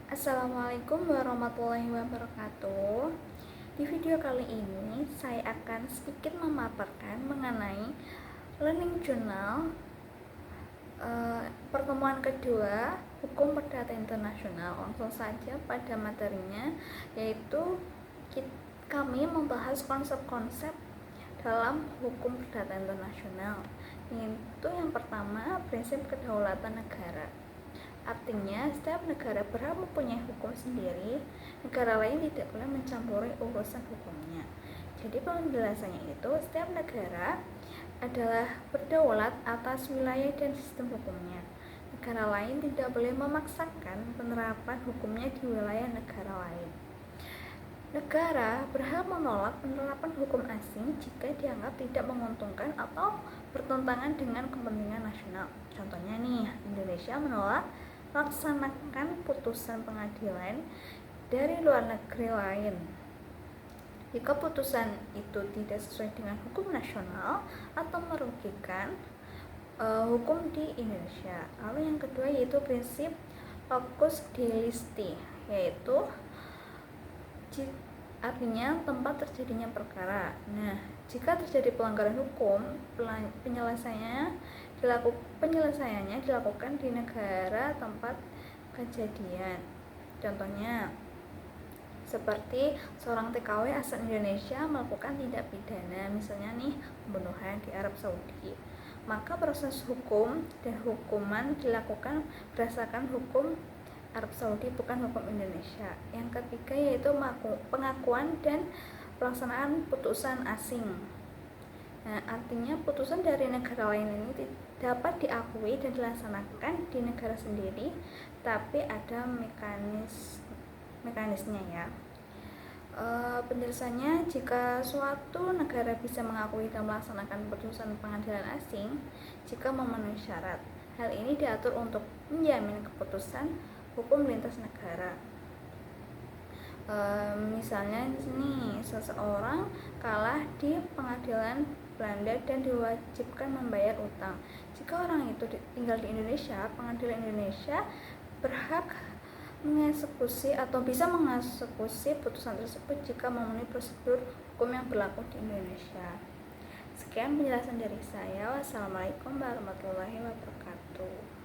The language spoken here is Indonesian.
Assalamualaikum warahmatullahi wabarakatuh. Di video kali ini saya akan sedikit memaparkan mengenai Learning Journal pertemuan kedua Hukum Perdata Internasional. Langsung saja pada materinya, yaitu kami membahas konsep-konsep dalam hukum perdata internasional. Itu yang pertama, prinsip kedaulatan negara. Artinya, setiap negara berhak mempunyai hukum sendiri, negara lain tidak boleh mencampuri urusan hukumnya. Jadi penjelasannya itu, setiap negara adalah berdaulat atas wilayah dan sistem hukumnya. Negara lain tidak boleh memaksakan penerapan hukumnya di wilayah negara lain. Negara berhak menolak penerapan hukum asing jika dianggap tidak menguntungkan atau bertentangan dengan kepentingan nasional. Contohnya nih, Indonesia menolak melaksanakan putusan pengadilan dari luar negeri lain jika putusan itu tidak sesuai dengan hukum nasional atau merugikan hukum di Indonesia. Lalu yang kedua yaitu prinsip locus delicti, yaitu artinya tempat terjadinya perkara. Nah, jika terjadi pelanggaran hukum, penyelesaiannya dilakukan di negara tempat kejadian. Contohnya, seperti seorang TKW asal Indonesia melakukan tindak pidana, misalnya nih pembunuhan di Arab Saudi, maka proses hukum dan hukuman dilakukan berdasarkan hukum Arab Saudi, bukan hukum Indonesia. Yang ketiga yaitu pengakuan dan pelaksanaan putusan asing. Nah, artinya putusan dari negara lain ini dapat diakui dan dilaksanakan di negara sendiri, tapi ada mekanismenya ya. Penjelasannya, jika suatu negara bisa mengakui dan melaksanakan putusan pengadilan asing jika memenuhi syarat. Hal ini diatur untuk menjamin keputusan hukum lintas negara. Misalnya nih, seseorang kalah di pengadilan Belanda dan diwajibkan membayar utang. Jika orang itu tinggal di Indonesia, pengadilan Indonesia berhak mengeksekusi atau bisa mengeksekusi putusan tersebut jika memenuhi prosedur hukum yang berlaku di Indonesia. Sekian penjelasan dari saya. Wassalamualaikum warahmatullahi wabarakatuh.